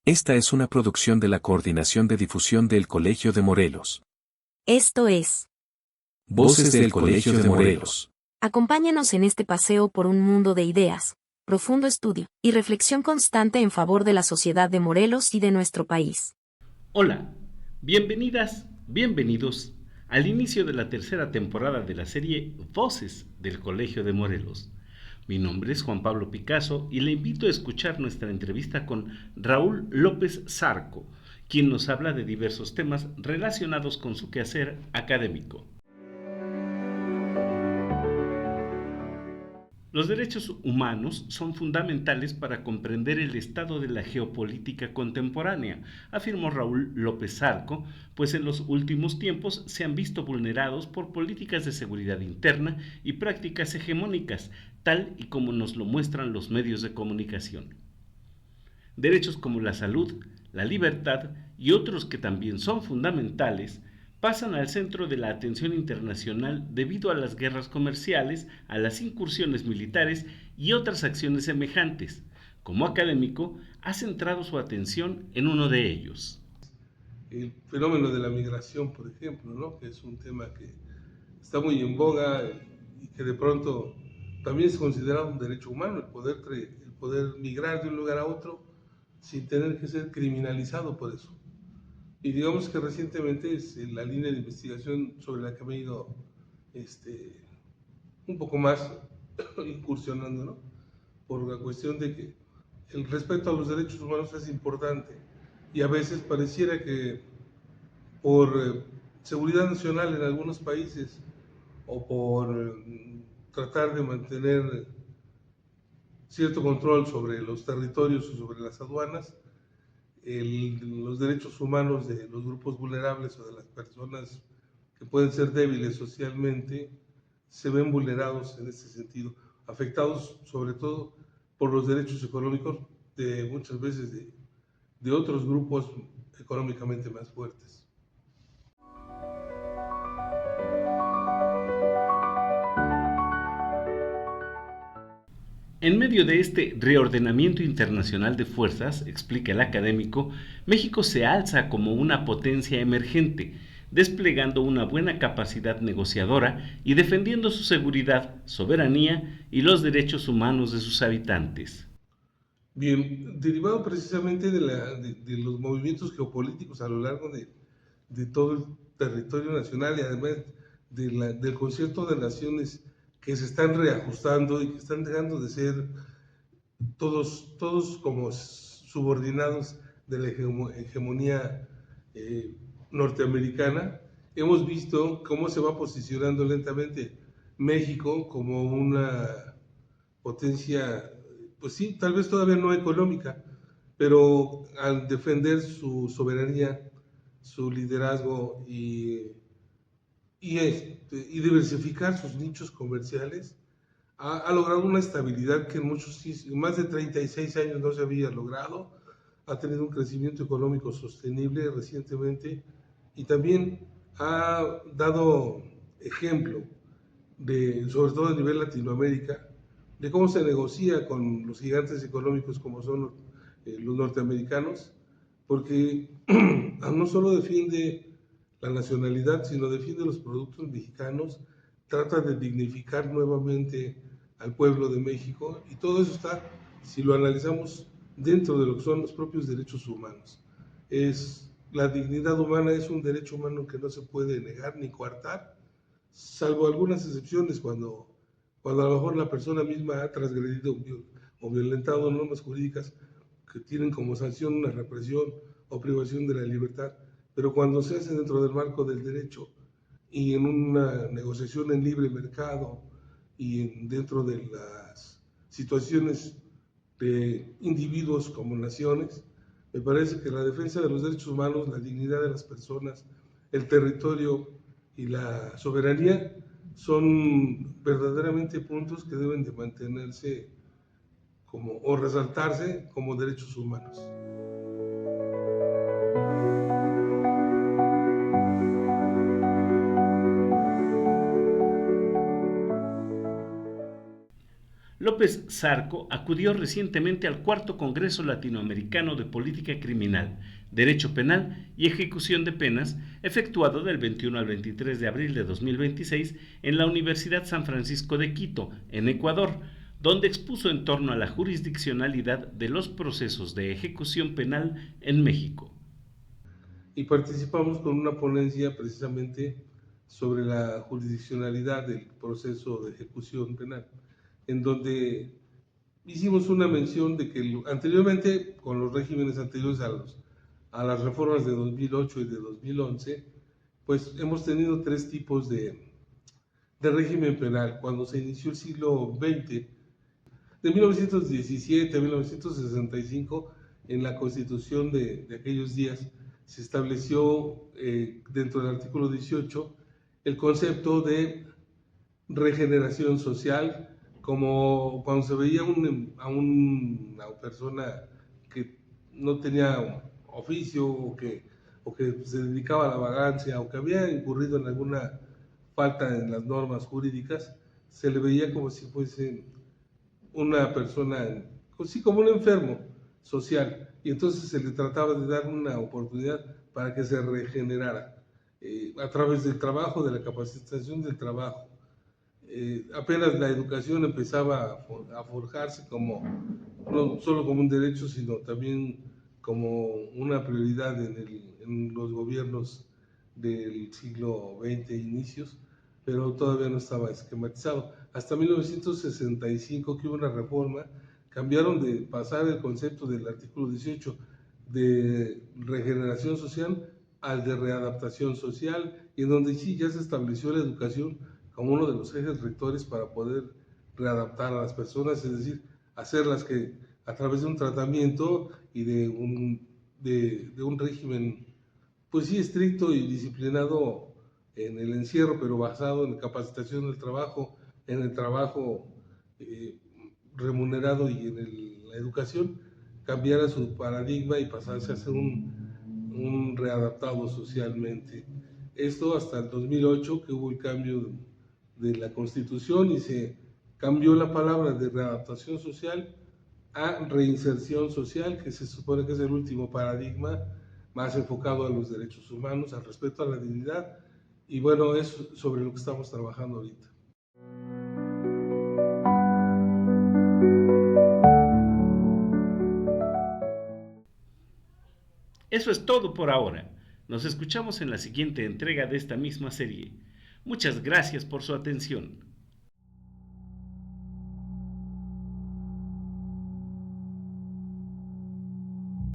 Esta es una producción de la Coordinación de Difusión del Colegio de Morelos. Esto es. Voces del Colegio de Morelos. Acompáñanos en este paseo por un mundo de ideas, profundo estudio y reflexión constante en favor de la sociedad de Morelos y de nuestro país. Hola, bienvenidas, bienvenidos al inicio de la tercera temporada de la serie Voces del Colegio de Morelos. Mi nombre es Juan Pablo Picasso y le invito a escuchar nuestra entrevista con Raúl López Zarco, quien nos habla de diversos temas relacionados con su quehacer académico. Los derechos humanos son fundamentales para comprender el estado de la geopolítica contemporánea, afirmó Raúl López Zarco, pues en los últimos tiempos se han visto vulnerados por políticas de seguridad interna y prácticas hegemónicas, tal y como nos lo muestran los medios de comunicación. Derechos como la salud, la libertad y otros que también son fundamentales pasan al centro de la atención internacional debido a las guerras comerciales, a las incursiones militares y otras acciones semejantes. Como académico, ha centrado su atención en uno de ellos. El fenómeno de la migración, por ejemplo, ¿no? Que es un tema que está muy en boga y que de pronto también es considerado un derecho humano, el poder migrar de un lugar a otro sin tener que ser criminalizado por eso. Y digamos que recientemente es la línea de investigación sobre la que me he ido un poco más incursionando, ¿no? Por la cuestión de que el respeto a los derechos humanos es importante y a veces pareciera que por seguridad nacional en algunos países o por tratar de mantener cierto control sobre los territorios o sobre las aduanas, los derechos humanos de los grupos vulnerables o de las personas que pueden ser débiles socialmente se ven vulnerados en ese sentido, afectados sobre todo por los derechos económicos de muchas veces de otros grupos económicamente más fuertes. En medio de este reordenamiento internacional de fuerzas, explica el académico, México se alza como una potencia emergente, desplegando una buena capacidad negociadora y defendiendo su seguridad, soberanía y los derechos humanos de sus habitantes. Bien, derivado precisamente de los movimientos geopolíticos a lo largo de todo el territorio nacional y además del concierto de naciones que se están reajustando y que están dejando de ser todos como subordinados de la hegemonía eh, norteamericana, hemos visto cómo se va posicionando lentamente México como una potencia, pues sí, tal vez todavía no económica, pero al defender su soberanía, su liderazgo y diversificar sus nichos comerciales, ha logrado una estabilidad que en más de 36 años no se había logrado, ha tenido un crecimiento económico sostenible recientemente y también ha dado ejemplo, sobre todo a nivel Latinoamérica, de cómo se negocia con los gigantes económicos como son los norteamericanos, porque no solo defiende la nacionalidad, sino defiende los productos mexicanos, trata de dignificar nuevamente al pueblo de México y todo eso está, si lo analizamos, dentro de lo que son los propios derechos humanos. La dignidad humana es un derecho humano que no se puede negar ni coartar, salvo algunas excepciones cuando a lo mejor la persona misma ha transgredido o violentado normas jurídicas que tienen como sanción una represión o privación de la libertad, pero cuando se hace dentro del marco del derecho y en una negociación en libre mercado y dentro de las situaciones de individuos como naciones, me parece que la defensa de los derechos humanos, la dignidad de las personas, el territorio y la soberanía son verdaderamente puntos que deben de mantenerse o resaltarse como derechos humanos. López Zarco acudió recientemente al Cuarto Congreso Latinoamericano de Política Criminal, Derecho Penal y Ejecución de Penas, efectuado del 21 al 23 de abril de 2026 en la Universidad San Francisco de Quito, en Ecuador, donde expuso en torno a la jurisdiccionalidad de los procesos de ejecución penal en México. Y participamos con una ponencia precisamente sobre la jurisdiccionalidad del proceso de ejecución penal, en donde hicimos una mención de que anteriormente, con los regímenes anteriores a las reformas de 2008 y de 2011, pues hemos tenido tres tipos de régimen penal. Cuando se inició el siglo XX, de 1917 a 1965, en la Constitución de aquellos días, se estableció dentro del artículo 18 el concepto de regeneración social, como cuando se veía a una persona que no tenía oficio o que se dedicaba a la vagancia o que había incurrido en alguna falta en las normas jurídicas, se le veía como si fuese una persona, sí, como un enfermo social, y entonces se le trataba de dar una oportunidad para que se regenerara a través del trabajo, de la capacitación del trabajo. Apenas la educación empezaba a forjarse como, no solo como un derecho, sino también como una prioridad en los gobiernos del siglo XX inicios, pero todavía no estaba esquematizado. Hasta 1965 que hubo una reforma, cambiaron de pasar el concepto del artículo 18 de regeneración social al de readaptación social, y en donde sí ya se estableció la educación como uno de los ejes rectores para poder readaptar a las personas, es decir, hacerlas que a través de un tratamiento y de un régimen, pues sí, estricto y disciplinado en el encierro, pero basado en la capacitación del trabajo, en el trabajo remunerado y en la educación, cambiara su paradigma y pasarse a ser un readaptado socialmente. Esto hasta el 2008, que hubo el cambio de la Constitución y se cambió la palabra de readaptación social a reinserción social, que se supone que es el último paradigma más enfocado a los derechos humanos, al respeto a la dignidad, y bueno, es sobre lo que estamos trabajando ahorita. Eso es todo por ahora. Nos escuchamos en la siguiente entrega de esta misma serie. Muchas gracias por su atención.